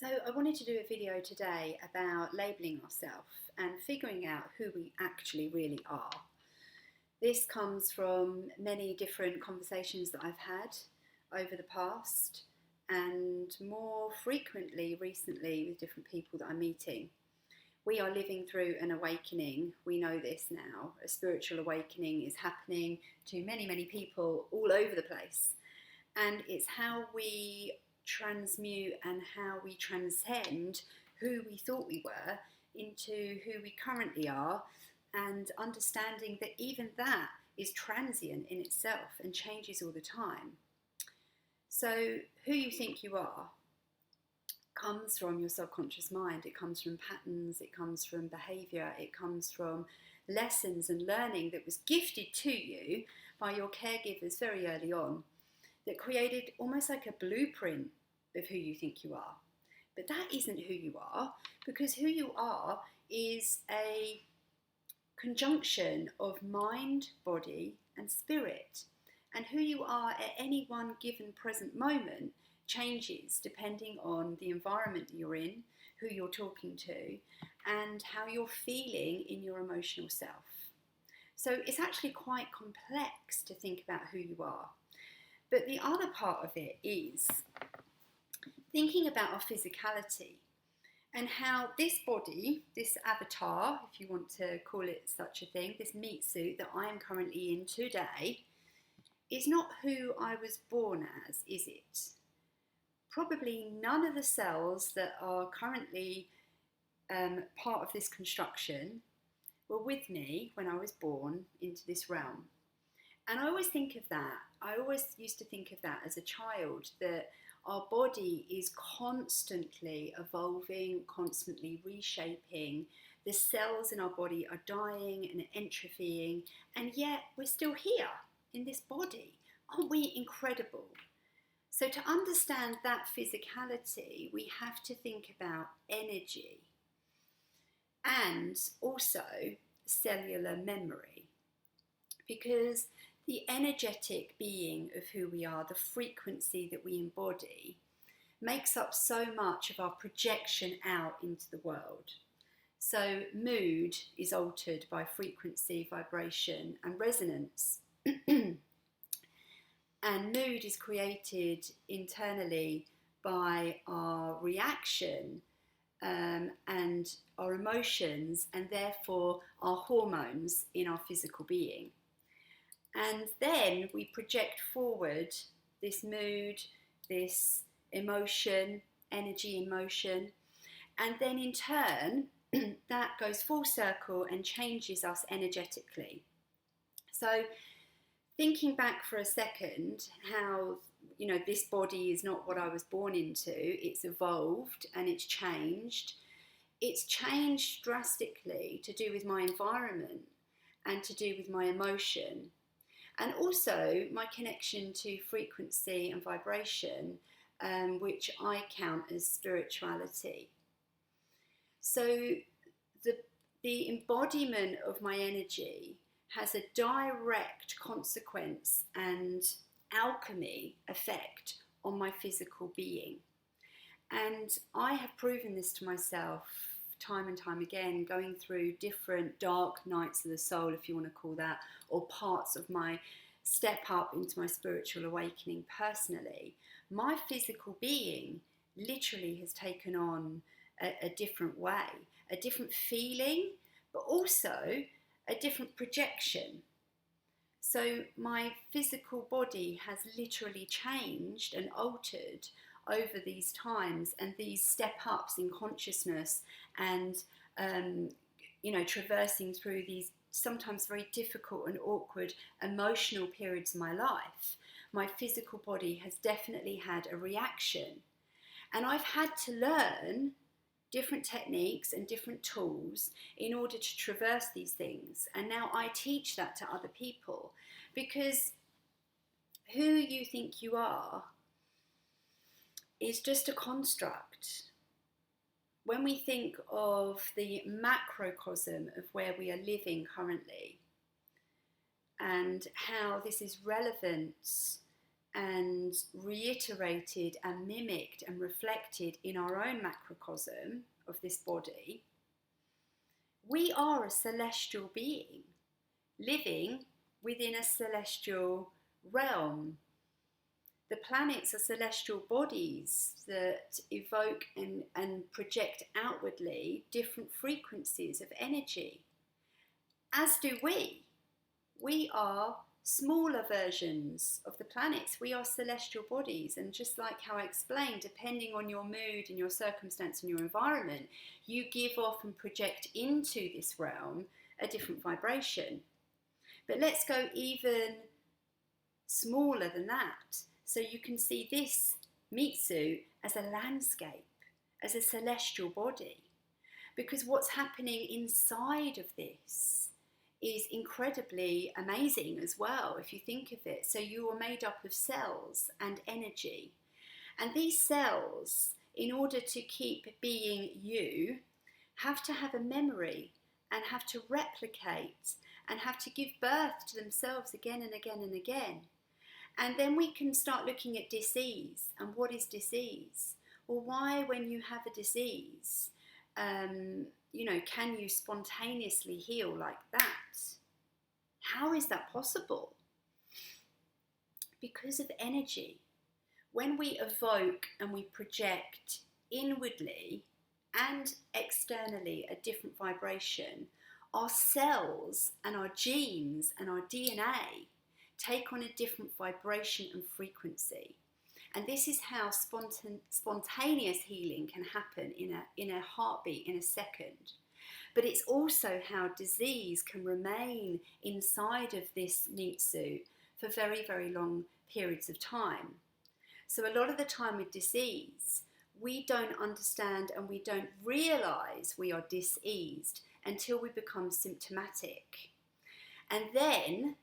So I wanted to do a video today about labelling ourselves and figuring out who we actually really are. This comes from many different conversations that I've had over the past and more frequently recently with different people that I'm meeting. We are living through an awakening. We know this now. A spiritual awakening is happening to many, many people all over the place. And it's how we transmute and how we transcend who we thought we were into who we currently are, and understanding that even that is transient in itself and changes all the time. So who you think you are comes from your subconscious mind. It comes from patterns, it comes from behaviour, it comes from lessons and learning that was gifted to you by your caregivers very early on, that created almost like a blueprint of who you think you are. But that isn't who you are, because who you are is a conjunction of mind, body, and spirit. And who you are at any one given present moment changes depending on the environment that you're in, who you're talking to, and how you're feeling in your emotional self. So it's actually quite complex to think about who you are. But the other part of it is thinking about our physicality and how this body, this avatar, if you want to call it such a thing, this meat suit that I am currently in today, is not who I was born as, is it? Probably none of the cells that are currently part of this construction were with me when I was born into this realm. And I always think of that, I always used to think of that as a child, that our body is constantly evolving, constantly reshaping. The cells in our body are dying and entropying, and yet we're still here in this body. Aren't we incredible? So to understand that physicality, we have to think about energy and also cellular memory, because the energetic being of who we are, the frequency that we embody, makes up so much of our projection out into the world. So mood is altered by frequency, vibration, and resonance. And mood is created internally by our reaction and our emotions, and therefore our hormones in our physical being. And then we project forward this mood, this emotion, energy in motion, and then in turn that goes full circle and changes us energetically. So thinking back for a second, how this body is not what I was born into, it's evolved and it's changed. It's changed drastically to do with my environment and to do with my emotion. And also my connection to frequency and vibration, which I count as spirituality. So the embodiment of my energy has a direct consequence and alchemy effect on my physical being. And I have proven this to myself time and time again, going through different dark nights of the soul, if you want to call that, or parts of my step up into my spiritual awakening personally. My physical being literally has taken on a different way, a different feeling, but also a different projection. So my physical body has literally changed and altered over these times and these step-ups in consciousness and, traversing through these sometimes very difficult and awkward emotional periods of my life. My physical body has definitely had a reaction. And I've had to learn different techniques and different tools in order to traverse these things. And now I teach that to other people, because who you think you are is just a construct. When we think of the macrocosm of where we are living currently and how this is relevant and reiterated and mimicked and reflected in our own macrocosm of this body, we are a celestial being living within a celestial realm. The planets are celestial bodies that evoke and project outwardly different frequencies of energy, as do we. We are smaller versions of the planets. We are celestial bodies, and just like how I explained, depending on your mood and your circumstance and your environment, you give off and project into this realm a different vibration. But let's go even smaller than that. So you can see this meat suit as a landscape, as a celestial body, because what's happening inside of this is incredibly amazing as well, if you think of it. So you are made up of cells and energy. And these cells, in order to keep being you, have to have a memory and have to replicate and have to give birth to themselves again and again and again. And then we can start looking at disease. And what is disease? Well, why, when you have a disease, can you spontaneously heal like that? How is that possible? Because of energy. When we evoke and we project inwardly and externally a different vibration, our cells and our genes and our DNA take on a different vibration and frequency. And this is how spontaneous healing can happen in a heartbeat, in a second. But it's also how disease can remain inside of this meat suit for very, very long periods of time. So a lot of the time with disease, we don't understand and we don't realise we are diseased until we become symptomatic. And then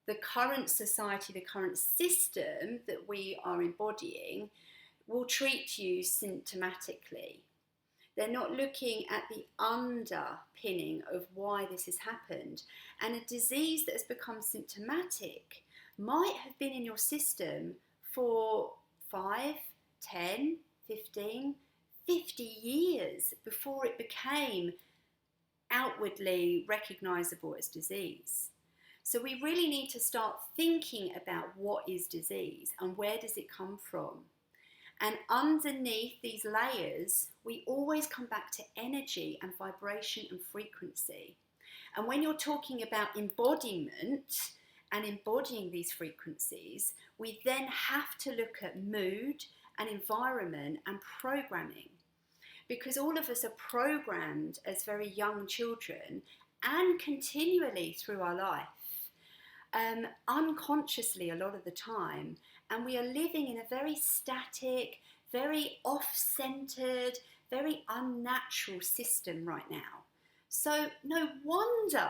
the current society, the current system that we are embodying will treat you symptomatically. They're not looking at the underpinning of why this has happened. And a disease that has become symptomatic might have been in your system for 5, 10, 15, 50 years before it became outwardly recognisable as disease. So we really need to start thinking about what is disease and where does it come from. And underneath these layers, we always come back to energy and vibration and frequency. And when you're talking about embodiment and embodying these frequencies, we then have to look at mood and environment and programming. Because all of us are programmed as very young children and continually through our life. Unconsciously a lot of the time, and we are living in a very static, very off-centered, very unnatural system right now. So no wonder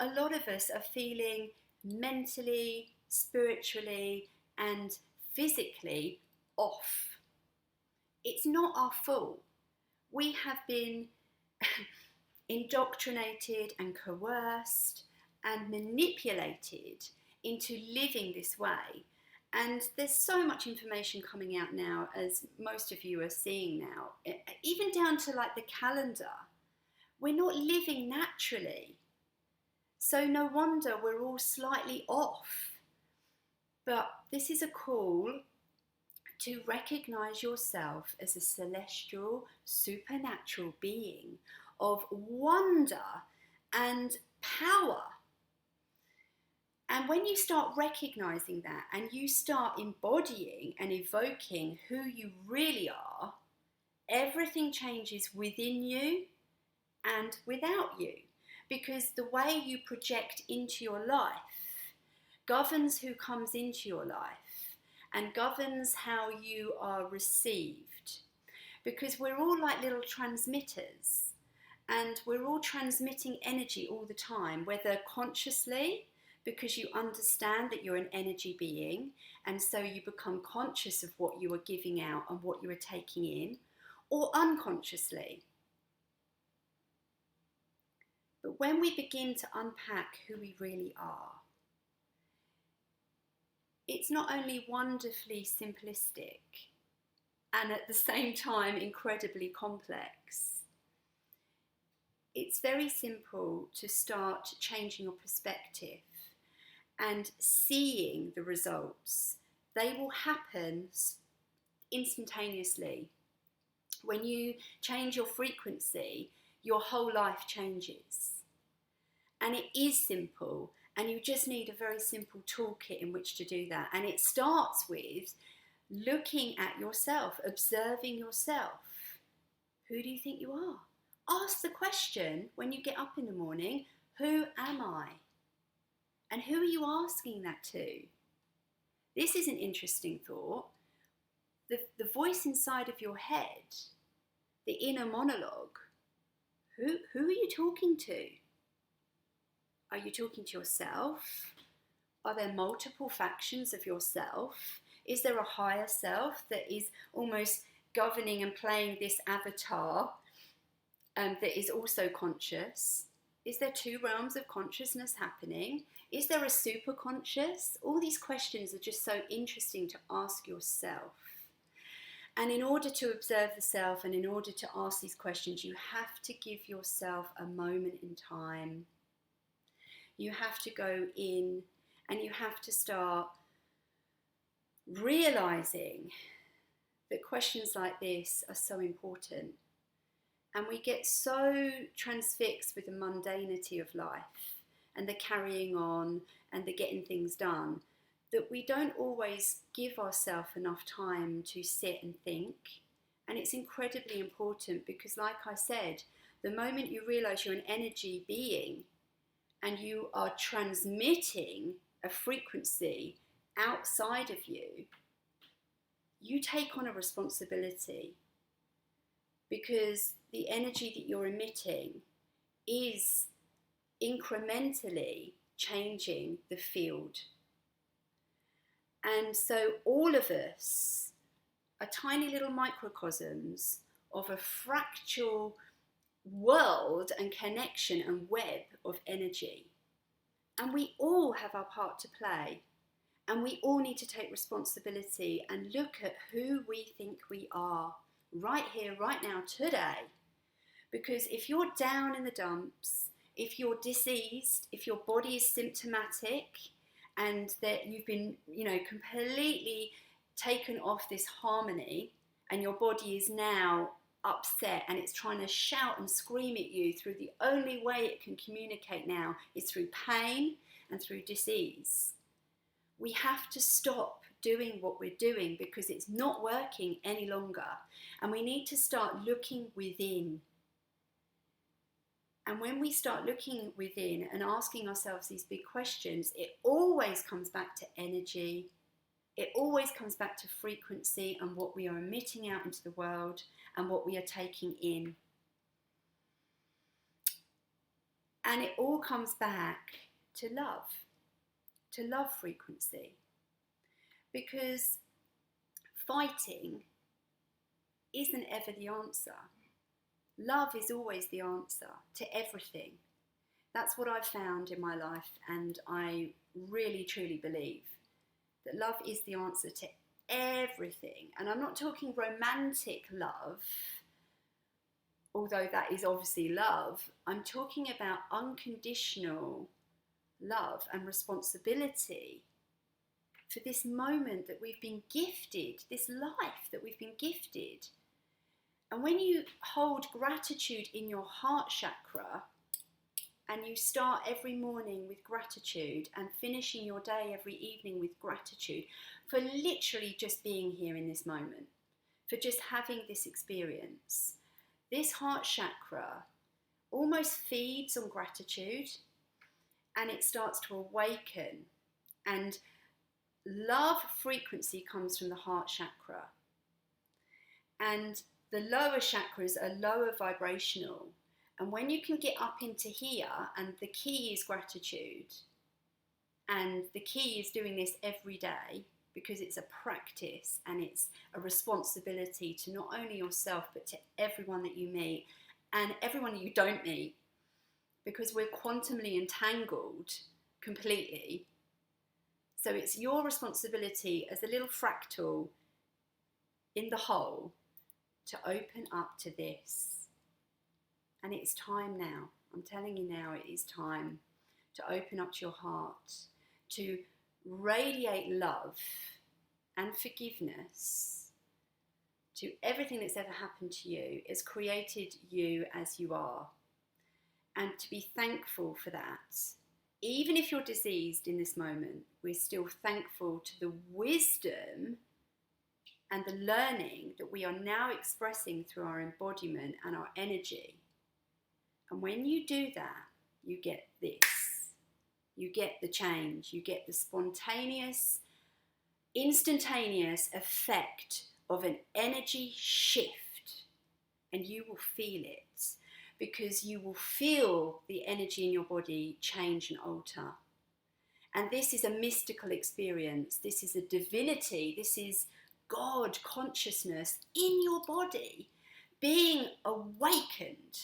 a lot of us are feeling mentally, spiritually, and physically off. It's not our fault. We have been indoctrinated and coerced and manipulated into living this way. And there's so much information coming out now, as most of you are seeing now, even down to like the calendar. We're not living naturally. So no wonder we're all slightly off. But this is a call to recognize yourself as a celestial, supernatural being of wonder and power. And when you start recognizing that and you start embodying and evoking who you really are, everything changes within you and without you. Because the way you project into your life governs who comes into your life and governs how you are received. Because we're all like little transmitters and we're all transmitting energy all the time, whether consciously, because you understand that you're an energy being, and so you become conscious of what you are giving out and what you are taking in, or unconsciously. But when we begin to unpack who we really are, it's not only wonderfully simplistic and at the same time incredibly complex. It's very simple to start changing your perspective and seeing the results. They will happen instantaneously. When you change your frequency, your whole life changes. And it is simple, and you just need a very simple toolkit in which to do that. And it starts with looking at yourself, observing yourself. Who do you think you are? Ask the question when you get up in the morning, who am I? And who are you asking that to? This is an interesting thought. The voice inside of your head, the inner monologue, who are you talking to? Are you talking to yourself? Are there multiple factions of yourself? Is there a higher self that is almost governing and playing this avatar that is also conscious? Is there two realms of consciousness happening? Is there a superconscious? All these questions are just so interesting to ask yourself. And in order to observe the self and in order to ask these questions, you have to give yourself a moment in time. You have to go in and you have to start realizing that questions like this are so important. And we get so transfixed with the mundanity of life and the carrying on and the getting things done that we don't always give ourselves enough time to sit and think. And it's incredibly important because, like I said, the moment you realize you're an energy being and you are transmitting a frequency outside of you, you take on a responsibility, because the energy that you're emitting is incrementally changing the field. And so all of us are tiny little microcosms of a fractal world and connection and web of energy. And we all have our part to play. And we all need to take responsibility and look at who we think we are right here, right now, today. Because if you're down in the dumps, if you're diseased, if your body is symptomatic, and that you've been, completely taken off this harmony, and your body is now upset and it's trying to shout and scream at you through the only way it can communicate now is through pain and through disease. We have to stop doing what we're doing because it's not working any longer. And we need to start looking within. And when we start looking within and asking ourselves these big questions, it always comes back to energy. It always comes back to frequency and what we are emitting out into the world and what we are taking in. And it all comes back to love frequency. Because fighting isn't ever the answer. Love is always the answer to everything. That's what I've found in my life, and I really truly believe that love is the answer to everything. And I'm not talking romantic love, although that is obviously love. I'm talking about unconditional love and responsibility for this moment that we've been gifted, this life that we've been gifted. And when you hold gratitude in your heart chakra, and you start every morning with gratitude and finishing your day every evening with gratitude for literally just being here in this moment, for just having this experience, this heart chakra almost feeds on gratitude and it starts to awaken. And love frequency comes from the heart chakra. And the lower chakras are lower vibrational. And when you can get up into here, and the key is gratitude, and the key is doing this every day, because it's a practice and it's a responsibility to not only yourself, but to everyone that you meet and everyone that you don't meet, because we're quantumly entangled completely. So it's your responsibility as a little fractal in the whole to open up to this. And it's time now. I'm telling you now, it is time to open up to your heart, to radiate love and forgiveness to everything that's ever happened to you. It's created you as you are. And to be thankful for that. Even if you're diseased in this moment, we're still thankful to the wisdom and the learning that we are now expressing through our embodiment and our energy. And when you do that, you get this. You get the change. You get the spontaneous, instantaneous effect of an energy shift. And you will feel it, because you will feel the energy in your body change and alter. And this is a mystical experience. This is a divinity. This is God consciousness in your body being awakened.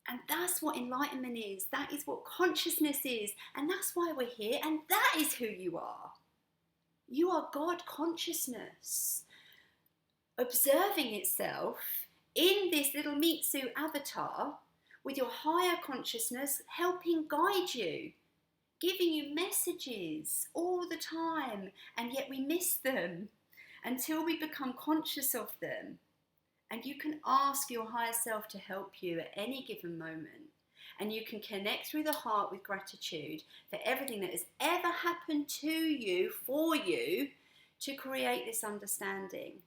And that's what enlightenment is. That is what consciousness is. And that's why we're here. And that is who you are. You are God consciousness observing itself in this little meat suit avatar with your higher consciousness helping guide you, giving you messages all the time, and yet we miss them until we become conscious of them. And you can ask your higher self to help you at any given moment. And you can connect through the heart with gratitude for everything that has ever happened to you, for you, to create this understanding.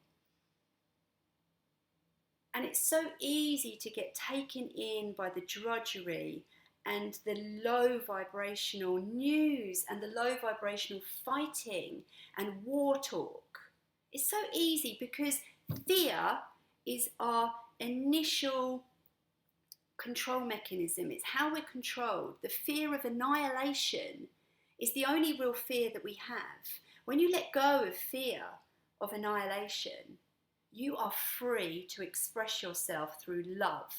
And it's so easy to get taken in by the drudgery and the low vibrational news and the low vibrational fighting and war talk. It's so easy because fear is our initial control mechanism. It's how we're controlled. The fear of annihilation is the only real fear that we have. When you let go of fear of annihilation, you are free to express yourself through love.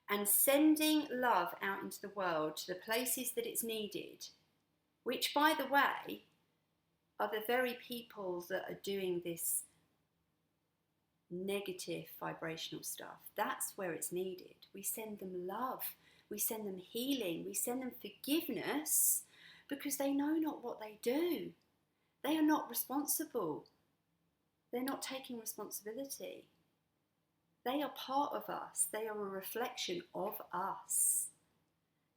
And sending love out into the world to the places that it's needed, which, by the way, are the very people that are doing this negative vibrational stuff. That's where it's needed. We send them love, we send them healing, we send them forgiveness, because they know not what they do. They are not responsible. They're not taking responsibility. They are part of us. They are a reflection of us.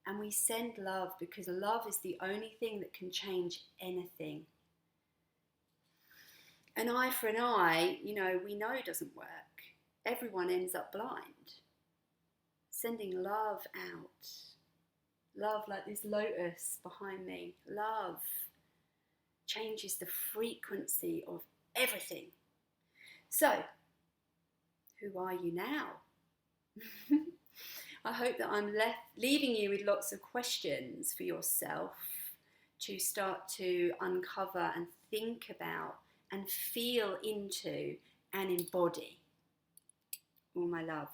And we send love because love is the only thing that can change anything. An eye for an eye, we know doesn't work. Everyone ends up blind. Sending love out. Love like this lotus behind me. Love changes the frequency of everything. So, who are you now? I hope that I'm leaving you with lots of questions for yourself to start to uncover and think about and feel into and embody. All my love.